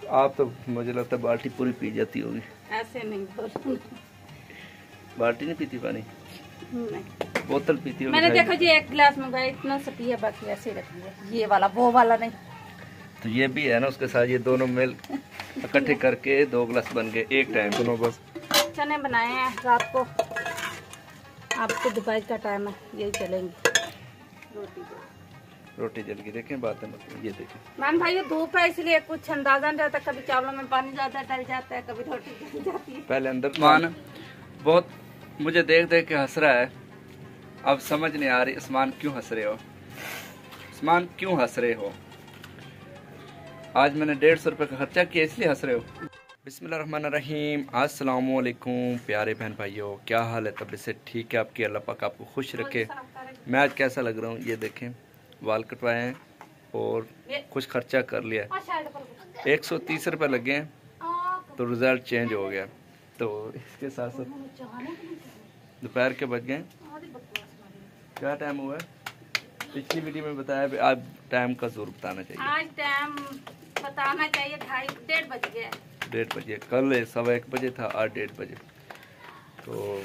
आप तो मुझे लगता है बाल्टी पूरी पी जाती होगी। ऐसे नहीं बोलो। बाल्टी नहीं पीती पानी? नहीं। बोतल पीती होगी। मैंने देखो जी एक गिलास मंगाया, इतना सा पिया, बाकी ऐसे ही रख दिया। ये वाला वो वाला नहीं। तो ये भी है ना उसके साथ, ये दोनों मिल इकट्ठे करके 2 गिलास बन गए एक टाइम। सुनो बस चने बनाए हैं रात को, आपको दोपहर का टाइम है, यही चलेंगे। रोटी जल गई, देखें बात है मतलब। ये देखें मैम भाई, ये धूप है इसलिए कुछ अंदाजा नहीं रहता, कभी चावलों में पानी ज्यादा डल जाता है, कभी रोटी जल जाती है। पहले अंदर मान बहुत मुझे देख देख के हंस रहा है। अब समझ नहीं आ रही उस्मान क्यों हंस रहे हो, उस्मान क्यों हंस रहे हो? आज मैंने 150 रुपये का खर्चा किया इसलिए हंस रहे हो। बिस्मिल्लाहिर्रहमानिर्रहीम। अस्सलाम वालेकुम प्यारे बहन भाइयों, क्या हाल है? तब से ठीक है आपकी? अल्लाह पाक आपको खुश रखे। मैं आज कैसा लग रहा हूँ ये देखें, बाल कटवाए हैं और कुछ खर्चा कर लिया है। 130 रुपये लगे हैं तो रिज़ल्ट चेंज हो गया। तो इसके साथ साथ दोपहर के बज गए, क्या टाइम हुआ है? पिछली वीडियो में बताया भी आप टाइम का ज़रूर बताना चाहिए। आज टाइम बताना चाहिए, 1:30 बज गया। 1:30 बजे, कल 1:15 बजे था, आज 1:30 बजे। तो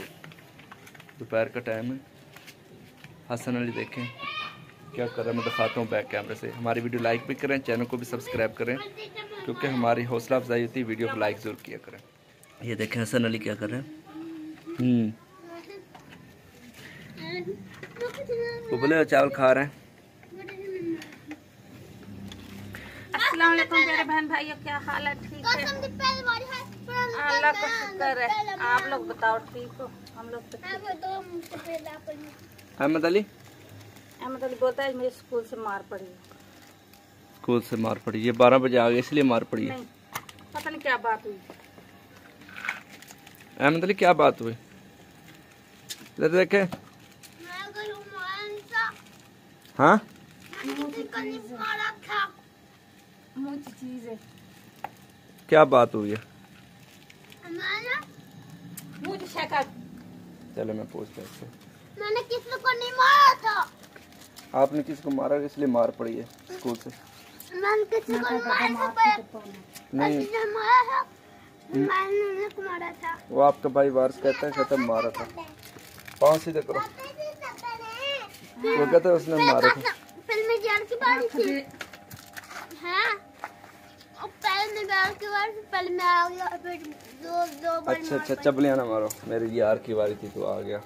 दोपहर का टाइम है। हसन अली देखें क्या कर रहा है, मैं दिखाता हूँ बैक कैमरे से। हमारी वीडियो लाइक भी करें, चैनल को भी सब्सक्राइब करें, क्योंकि हमारी हौसला अफजाई होती है। वीडियो को लाइक ज़रूर किया करें। ये देखें हसन अली क्या कर रहे हैं। उबले चावल खा रहे हैं। अस्सलाम वालेकुम प्यारे बहन भाइयों, क्या हाल है? ठीक है, अल्लाह का शुक्र है। आप लोग बताओ ठीक हो? हम लोग तो अहमद अली बोलता है मुझे स्कूल से मार पड़ी। स्कूल से मार पड़ी? ये 12 बजे आ गए इसलिए मार पड़ी है? नहीं, पता नहीं क्या बात हुई। अहमद अली क्या बात हुई? देखे हाँ चीज है, क्या बात हुई है? मुझे शिकायत। चलो मैं पूछता हूँ। मैंने किसी को नहीं मारा था। आपने किसी को मारा इसलिए मार पड़ी है स्कूल से? मैंने किसी को मारा नहीं, मैंने मारा था। वो आपका भाई वारिस कहता है खत्म मारा था। पाँव सीधे करो। वो कहता है उसने मारा था। फिल्म जान की बात थी। हाँ, पहले मैं आ गया, फिर दो अच्छा अच्छा, चबलियाँ ना मारो, मेरे यार की बारी थी तो आ गया।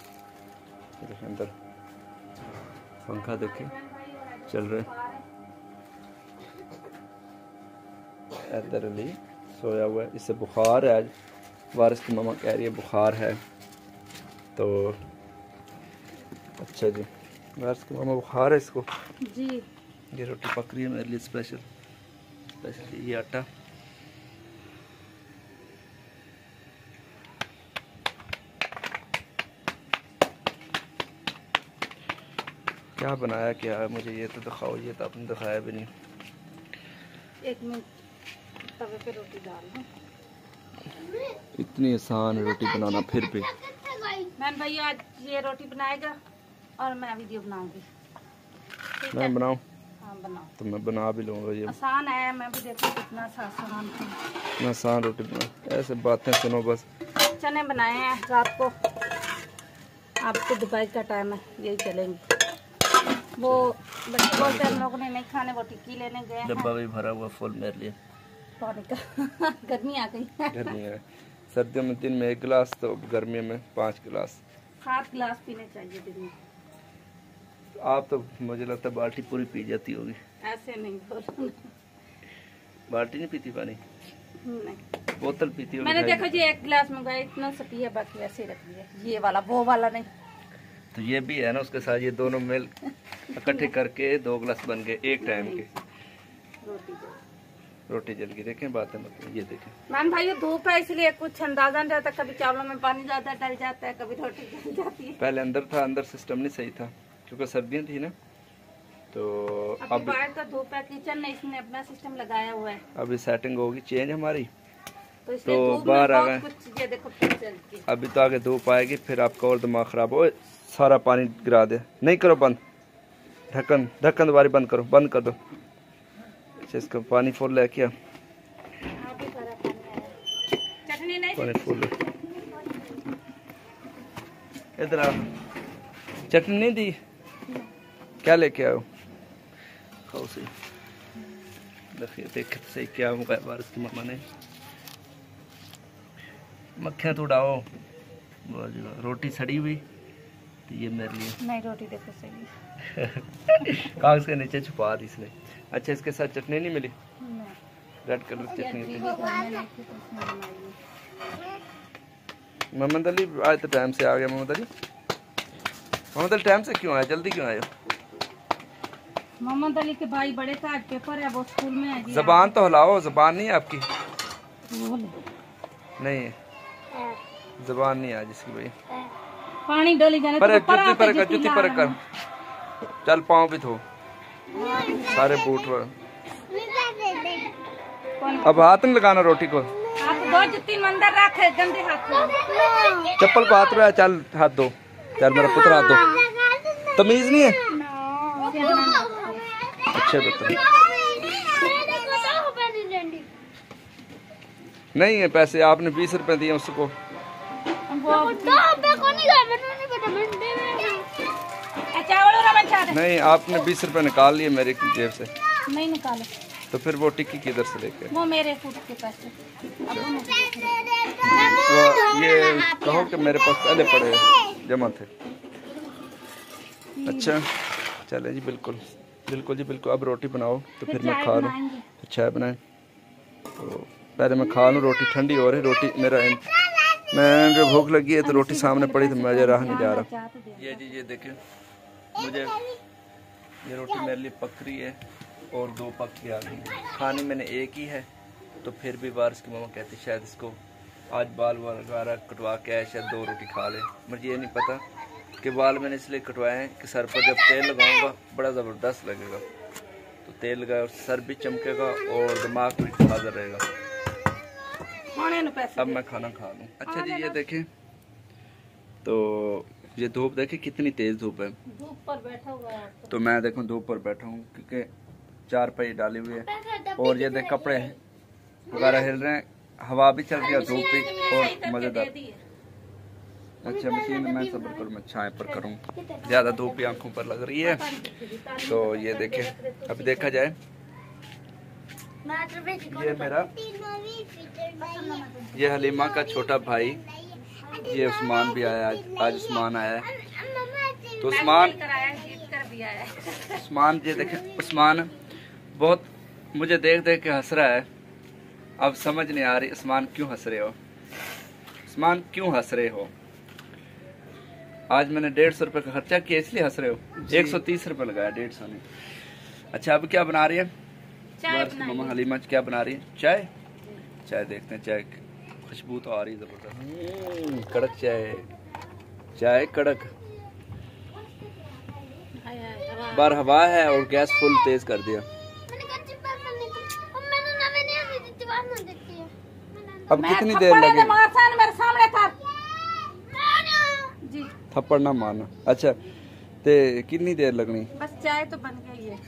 अंदर पंखा देखे चल रहे। हैदर अली सोया हुआ है, इससे बुखार है। आज वारिस की मामा कह रही है बुखार है। तो अच्छा जी, वारिस की मामा बुखार है इसको जी। ये रोटी पक रही है मेरे लिए स्पेशल ये आटा। क्या बनाया क्या है मुझे ये तो दिखाओ, ये तो आपने दिखाया भी नहीं। 1 मिनट, तवे पे रोटी डाल दूं। इतनी आसान रोटी बनाना फिर भी। मैंने भैया आज ये रोटी बनाएगा और मैं वीडियो बनाऊंगी। मैं बनाऊं? हाँ बनाओ। तो मैं बना भी लूँगा। ये आसान है, मैं भी देखो कितना आसान है। मैं आसान रोटी बना, ऐसे बातें सुनो बस। चने बनाए हैं रात को, आपको दोपहर का टाइम है, यही चलेंगे। वो बच्चे बोलते हैं हम लोगों ने नहीं खाने, वो टिक्की लेने गए हैं। डब्बा भी भरा हुआ फुल मेरे लिए। पानी का गर्मी आ गई। गर्मी है, सर्दियों में दिन में 1 गिलास, तो गर्मियों में 5 गिलास। 7 गिलास पीने चाहिए दिन में। आप तो मुझे लगता है बाल्टी पूरी पी जाती होगी। ऐसे नहीं बोलो। बाल्टी नहीं पीती पानी? नहीं, बोतल पीती होगी। मैंने देखो जी एक गिलास मंगाया, इतना सा पिया, बाकी ऐसे ही रख दिया। ये वाला वो वाला नहीं। तो ये भी है ना उसके साथ, ये दोनों मिल इकट्ठे करके 2 गिलास बन गए एक टाइम के। रोटी जल गई, देखें बात है मतलब। ये देखें मैम भाई, ये धूप है इसलिए कुछ अंदाजा नहीं रहता, कभी चावलों में पानी ज्यादा डल जाता है, कभी रोटी जल जाती है। पहले अंदर था, अंदर सिस्टम नहीं सही था क्योंकि सर्दियाँ थी ना। तो अब बाहर का धूप है, किचन में इसने अपना सिस्टम लगाया हुआ है। अभी सेटिंग होगी चेंज हमारी, तो बाहर आ गए। कुछ ये देखो चल के। अभी तो आगे धूप आएगी, फिर आपका और दिमाग खराब हो। सारा पानी गिरा दे, नहीं करो बंद, ढक्कन ढक्कन दोबारा बंद करो, बंद कर दो। अच्छा इसका पानी फुल है क्या? आप पानी फुल। इधर आओ, चटनी नहीं दी, क्या लेके आओ, खाओ सही। देखिए देखे तो सही क्या होगा बारिश की मामा ने। मक्खियाँ तो उड़ाओ। रोटी सड़ी हुई तो ये मेरे लिए नहीं, रोटी देखो सही कागज के नीचे छुपा दी इसने। अच्छा इसके साथ चटनी नहीं मिली? नहीं। रेड कलर की चटनी थी। तो मोहम्मद अली आज तो टाइम से आ गया। मोहम्मद अली टाइम से क्यों आया, जल्दी क्यों आए? मोहम्मद अली के भाई बड़े का आज पेपर है, वो स्कूल में है। जबान तो हिलाओ, जबान नहीं है आपकी? नहीं है जबान, नहीं है जिसकी भाई। पानी डोली जाने पर जुत्ती पर कर, चल पाँव भी धो सारे बूट पर। अब हाथ नहीं लगाना रोटी को, दो जुत्ती अंदर रख, गंदे हाथ चप्पल को हाथ रहा, चल हाथ दो, चल मेरा पुत्र हाथ दो। तमीज नहीं है? अच्छे बता नहीं है पैसे, आपने 20 रुपए दिए उसको। नहीं आपने 20 रुपए निकाल लिए मेरे जेब से। नहीं निकाले तो फिर वो टिक्की किधर से लेके? वो मेरे फूट के पैसे। तो ये कहो कि मेरे पास पहले पड़े जमा थे। अच्छा चले जी, बिल्कुल बिल्कुल जी बिल्कुल। अब रोटी बनाओ तो फिर मैं खा लूँ। चाय बनाए तो पहले मैं खा लूँ, रोटी ठंडी हो रही। रोटी मेरा मैं जो भूख लगी है तो रोटी सामने पड़ी तो मुझे रहा नहीं जा रहा। ये जी ये देखें, मुझे ये रोटी मेरे लिए पक रही है और 2 पक के आ गई। खाने मैंने एक ही है तो फिर भी बारिश की मामा कहती शायद इसको आज बाल वगैरह कटवा के आए, शायद 2 रोटी खा ले। मुझे ये नहीं पता कि बाल मैंने इसलिए कटवाए हैं कि सर पर जब तेल लगाऊंगा बड़ा ज़बरदस्त लगेगा। तो तेल लगा और सर भी चमकेगा और दिमाग भी ताज़ा रहेगा। अब मैं खाना खा लूँ। अच्छा जी ये देखें, तो ये धूप देखें कितनी तेज़ धूप है। धूप पर बैठा हुआ है तो मैं देखूँ धूप पर बैठा हूँ क्योंकि 4 पहिए डाली हुई है और ये देख कपड़े वगैरह हिल रहे हैं, हवा भी चल रही है, धूप भी और मज़ेदार। अच्छा मशीन में मैं सब्र करूँ, मैं छाए पर करूँ, ज़्यादा धूप भी आंखों पर लग रही है। तो ये देखें, अभी देखा जाए ये मेरा, ये हलीमा का छोटा भाई, ये उस्मान भी आया आज उस्मान आया है। तो उस्मान ये देखें, उस्मान बहुत मुझे देख देख के हंस रहा है। अब समझ नहीं आ रही उस्मान क्यों हंस रहे हो, उस्मान क्यों हंस रहे हो? आज मैंने 150 रुपये का खर्चा किया इसलिए हंस रहे हो? 130 रुपये लगाया, 150 नहीं। अच्छा अब क्या बना रही है मामा हलीमा? क्या बना रही है? चाय। चाय देखते हैं, चाय खुशबू तो आ रही है जबरदस्त, कड़क चाय, चाय कड़क। बार हवा है और गैस फुल तेज कर दिया। अब कितनी देर लगेगी? थप्पड़ ना मारना। अच्छा ते कितनी देर लगनी? बस चाय तो बन गई है।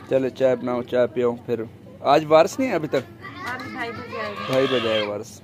चलो चाय बनाओ, चाय पियो। फिर आज बारिश नहीं है अभी तक? 2:30 बजे आएगी। 2:30 बजे आएगा बारिश।